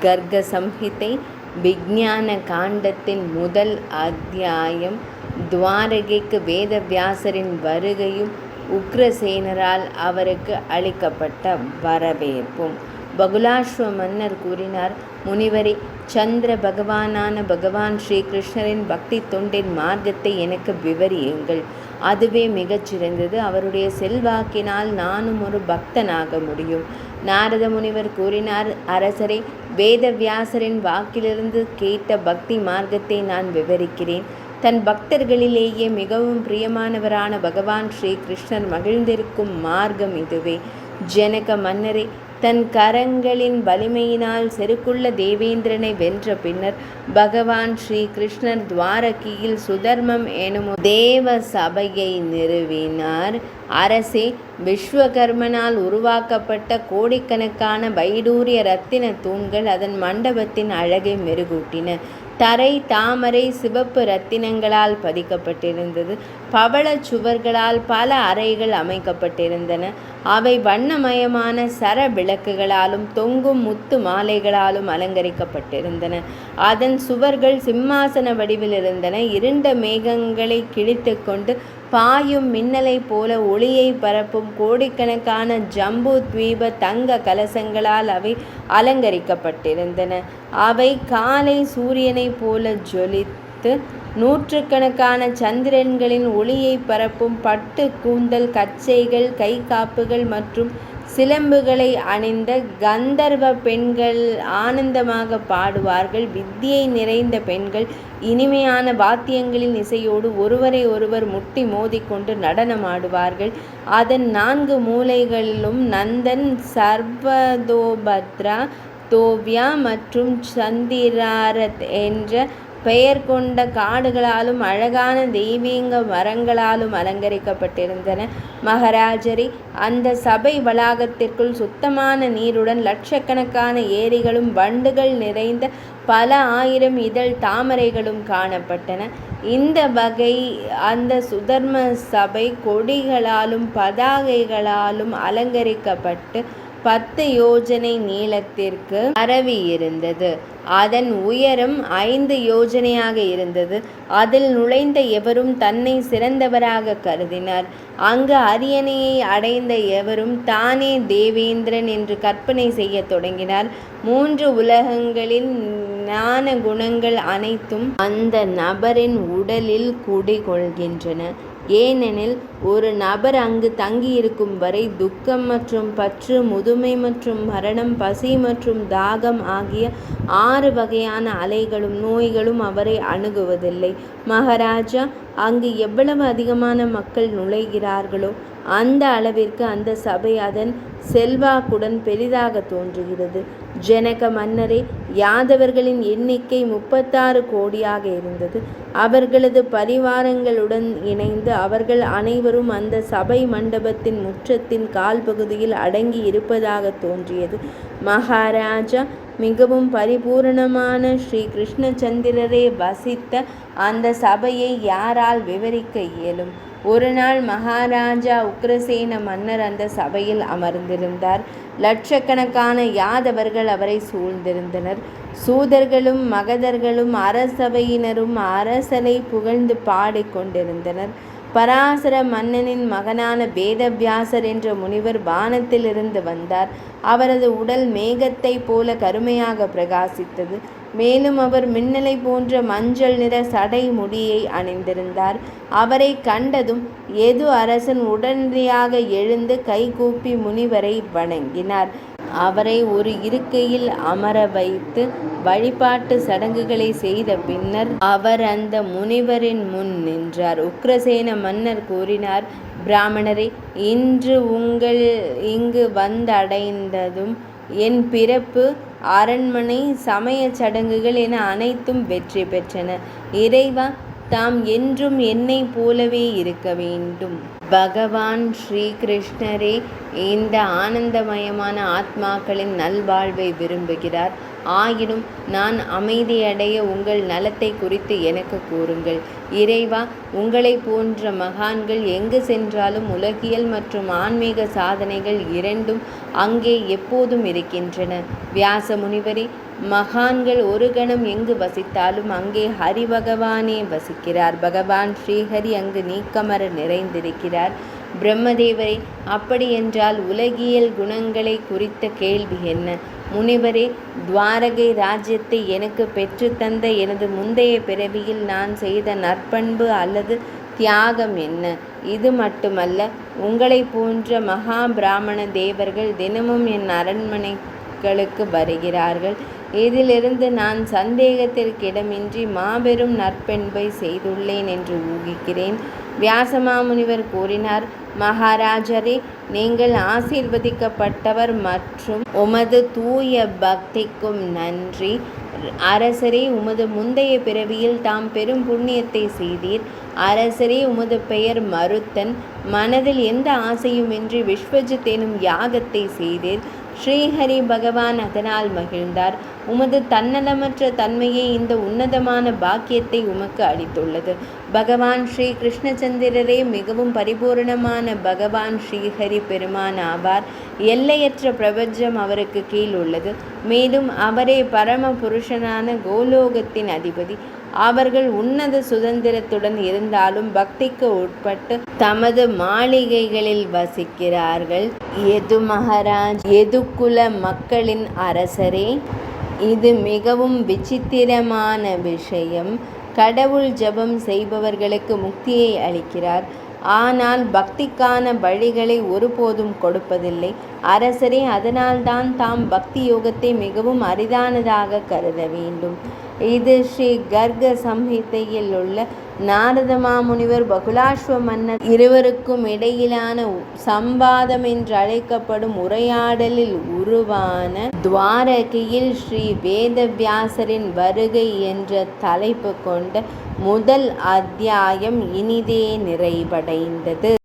கர்க சம்ஹிதை விஞ்ஞான காண்டத்தின் முதல் அத்தியாயம். துவாரகைக்கு வேதவியாசரின் வருகையும் உக்ரசேனரால் அவருக்கு அளிக்கப்பட்ட வரவேற்பும். பகுலாஸ்வ மன்னர் கூறினார், முனிவரே, சந்திர பகவானான பகவான் ஸ்ரீ கிருஷ்ணரின் பக்தி தொண்டின் மார்க்கத்தை எனக்கு விவரியுங்கள். அதுவே மிகச்சிறந்தது. அவருடைய செல்வாக்கினால் நானும் ஒரு பக்தனாக முடியும். நாரத முனிவர் கூறினார், அரசரே, வேதவியாசரின் வாக்கிலிருந்து கேட்ட பக்தி மார்க்கத்தை நான் விவரிக்கிறேன். தன் பக்தர்களிலேயே மிகவும் பிரியமானவரான பகவான் ஸ்ரீ கிருஷ்ணர் மகிழ்ந்திருக்கும் மார்க்கம் இதுவே. ஜனக மன்னரே, தன் கரங்களின் வலிமையினால் செருக்குள்ள தேவேந்திரனை வென்ற பின்னர் பகவான் ஸ்ரீ கிருஷ்ணர் துவாரகியில் சுதர்மம் எனும் தேவ சபையை நிறுவினார். அரசே, விஸ்வகர்மனால் உருவாக்கப்பட்ட கோடிக்கணக்கான வைடூரிய ரத்தின தூண்கள் அதன் மண்டபத்தின் அழகை மெருகூட்டின. தரை தாமரை சிவப்பு இரத்தினங்களால் பதிக்கப்பட்டிருந்தது. பவள சுவர்களால் பல அறைகள் அமைக்கப்பட்டிருந்தன. அவை வண்ணமயமான சர விளக்குகளாலும் தொங்கும் முத்து மாலைகளாலும் அலங்கரிக்கப்பட்டிருந்தன. அதன் சுவர்கள் சிம்மாசன வடிவில் இருந்தன. இருண்ட மேகங்களை கிழித்து கொண்டு பாயும் மின்னலை போல ஒளியை பரப்பும் கோடிக்கணக்கான ஜம்பு தீப தங்க கலசங்களால் அவை அலங்கரிக்கப்பட்டிருந்தன. அவை காலை சூரியனை போல ஜொலித்து நூற்றுக்கணக்கான சந்திரன்களின் ஒளியை பரப்பும் பட்டு கூந்தல், கச்சைகள், கை காப்புகள் மற்றும் சிலம்புகளை அணிந்த கந்தர்வ பெண்கள் ஆனந்தமாக பாடுவார்கள். வித்தியை நிறைந்த பெண்கள் இனிமையான வாத்தியங்களின் இசையோடு ஒருவரை ஒருவர் முட்டி மோதிக்கொண்டு நடனமாடுவார்கள். அதன் 4 மூலைகளிலும் நந்தன், சர்வதோபத்ரா, தோவ்யா மற்றும் சந்திராரத் என்ற பெயர் கொண்ட காடுகளாலும் அழகான தெய்வீக மரங்களாலும் அலங்கரிக்கப்பட்டிருந்தன. மகாராஜரே, அந்த சபை வளாகத்திற்குள் சுத்தமான நீருடன் லட்சக்கணக்கான ஏரிகளும் வண்டுகள் நிறைந்த பல ஆயிரம் இதழ் தாமரைகளும் காணப்பட்டன. இந்த வகை அந்த சுதர்ம சபை கொடிகளாலும் பதாகைகளாலும் அலங்கரிக்கப்பட்டு 10 யோஜனை நீளத்திற்கு பரவி இருந்தது. அதன் உயரம் 5 யோஜனையாக இருந்தது. அதில் நுழைந்த எவரும் தன்னை சிறந்தவராக கருதினார். அங்கு அரியணையை அடைந்த எவரும் தானே தேவேந்திரன் என்று கற்பனை செய்ய தொடங்கினார். 3 உலகங்களின் ஞான குணங்கள் அனைத்தும் அந்த நபரின் உடலில் குடிகொள்கின்றன. ஏனெனில் ஒரு நபர் அங்கு தங்கியிருக்கும் வரை துக்கம் மற்றும் பற்று, முதுமை மற்றும் மரணம், பசி மற்றும் தாகம் ஆகிய 6 வகையான அலைகளும் நோய்களும் அவரை அணுகுவதில்லை. மகாராஜா, அங்கு எவ்வளவு அதிகமான மக்கள் நுழைகிறார்களோ அந்த அளவிற்கு அந்த சபை அதன் செல்வாக்குடன் பெரிதாக தோன்றுகிறது. ஜனக மன்னரே, யாதவர்களின் எண்ணிக்கை 36 கோடியாக இருந்தது. அவர்களது பரிவாரங்களுடன் இணைந்து அவர்கள் அனைவரும் அந்த சபை மண்டபத்தின் முற்றத்தின் கால் பகுதியில் அடங்கி இருப்பதாக தோன்றியது. மகாராஜா, மிகவும் பரிபூரணமான ஸ்ரீ கிருஷ்ணச்சந்திரரே வசித்த அந்த சபையை யாரால் விவரிக்க இயலும்? ஒரு நாள் மகாராஜா உக்ரசேன மன்னர் அந்த சபையில் அமர்ந்திருந்தார். லட்சக்கணக்கான யாதவர்கள் அவரை சூழ்ந்திருந்தனர். சூதர்களும் மகதர்களும் அரசவையினரும் அரசனை புகழ்ந்து பாடிக்கொண்டிருந்தனர். பராசர மன்னனின் மகனான வேதவியாசர் என்ற முனிவர் வானத்திலிருந்து வந்தார். அவரது உடல் மேகத்தை போல கருமையாக பிரகாசித்தது. மேலும் அவர் மின்னலை போன்ற மஞ்சள் நிற சடை முடியை அணிந்திருந்தார். அவரை கண்டதும் எது அரசன் உடனடியாக எழுந்து கைகூப்பி முனிவரை வணங்கினார். அவரை ஒரு இருக்கையில் அமர வைத்து வழிபாட்டு சடங்குகளை செய்த பின்னர் அவர் அந்த முனிவரின் முன் நின்றார். உக்ரசேன மன்னர் கூறினார், பிராமணரே, இன்று உங்கள் இங்கு வந்தடைந்ததும் என் பிறப்பு, அரண்மனை, சமய சடங்குகள் என அனைத்தும் வெற்றி பெற்றன. இறைவா, தாம் என்றும் என்னை போலவே இருக்க வேண்டும். பகவான் ஸ்ரீகிருஷ்ணரே இந்த ஆனந்தமயமான ஆத்மாக்களின் நல்வாழ்வை விரும்புகிறார். ஆயினும் நான் அமைதியடைய உங்கள் நலத்தை குறித்து எனக்கு கூறுங்கள். இறைவா, உங்களை போன்ற மகான்கள் எங்கு சென்றாலும் உலகியல் மற்றும் ஆன்மீக சாதனைகள் இரண்டும் அங்கே எப்போதும் இருக்கின்றன. வியாச முனிவரே, மகான்கள் ஒரு கணம் எங்கு வசித்தாலும் அங்கே ஹரி பகவானே வசிக்கிறார். பகவான் ஸ்ரீஹரி அங்கு நீக்கமர நிறைந்திருக்கிறார். பிரம்மதேவரே, அப்படியென்றால் உலகியல் குணங்களை குறித்த கேள்வி என்ன? முனிவரே, துவாரகை ராஜ்யத்தை எனக்கு பெற்று தந்த எனது முந்தைய பிறவியில் நான் செய்த நற்பண்பு அல்லது தியாகம் என்ன? இது மட்டுமல்ல, உங்களை போன்ற மகா பிராமண தேவர்கள் தினமும் என் அரண்மனைகளுக்கு வருகிறார்கள். இதிலிருந்து நான் சந்தேகத்திற்கிடமின்றி மாபெரும் நற்பண்பை செய்துள்ளேன் என்று ஊகிக்கிறேன். வியாசமாமுனிவர் கூறினார், மகாராஜரே, நீங்கள் ஆசீர்வதிக்கப்பட்டவர் மற்றும் உமது தூய பக்திக்கும் நன்றி. அரசரே, உமது முந்தைய பிறவியில் தாம் பெரும் புண்ணியத்தை செய்தீர். அரசரே, உமது பெயர் மருத்தன். மனதில் எந்த ஆசையுமின்றி விஸ்வஜித் எனும் யாகத்தை செய்தீர். ஸ்ரீஹரி பகவான் அதனால் மகிழ்ந்தார். உமது தன்னலமற்ற தன்மையே இந்த உன்னதமான பாக்கியத்தை உமக்கு அளித்துள்ளது. பகவான் ஸ்ரீ கிருஷ்ணச்சந்திரரே மிகவும் பரிபூர்ணமான பகவான் ஸ்ரீஹரி பெருமான் ஆவார். எல்லையற்ற பிரபஞ்சம் அவருக்கு கீழ் உள்ளது. மேலும் அவரே பரம புருஷனான கோலோகத்தின் அதிபதி. அவர்கள் உன்னத சுதந்திரத்துடன் இருந்தாலும் பக்திக்கு உட்பட்டு தமது மாளிகைகளில் வசிக்கிறார்கள். எது மகாராஜ், எதுகுல மக்களின் அரசரே, இது மிகவும் விசித்திரமான விஷயம். கடவுள் ஜபம் செய்பவர்களுக்கு முக்தியை அளிக்கிறார். ஆனால் பக்திக்கான வழிகளை ஒருபோதும் கொடுப்பதில்லை. அரசரே, அதனால்தான் தாம் பக்தி யோகத்தை மிகவும் அரிதானதாக கருத வேண்டும். இது ஸ்ரீ கர்க சம்ஹிதையில் உள்ள நாரத மாமுனிவர் பகுலாஸ்வ மன்னர் இருவருக்கும் இடையிலான சம்வாதம் என்று அழைக்கப்படும் உரையாடலில் உருவான துவாரகையில் ஸ்ரீ வேதவியாசரின் வருகை என்ற தலைப்பு கொண்ட முதல் அத்தியாயம் இனிதே நிறைவடைந்தது.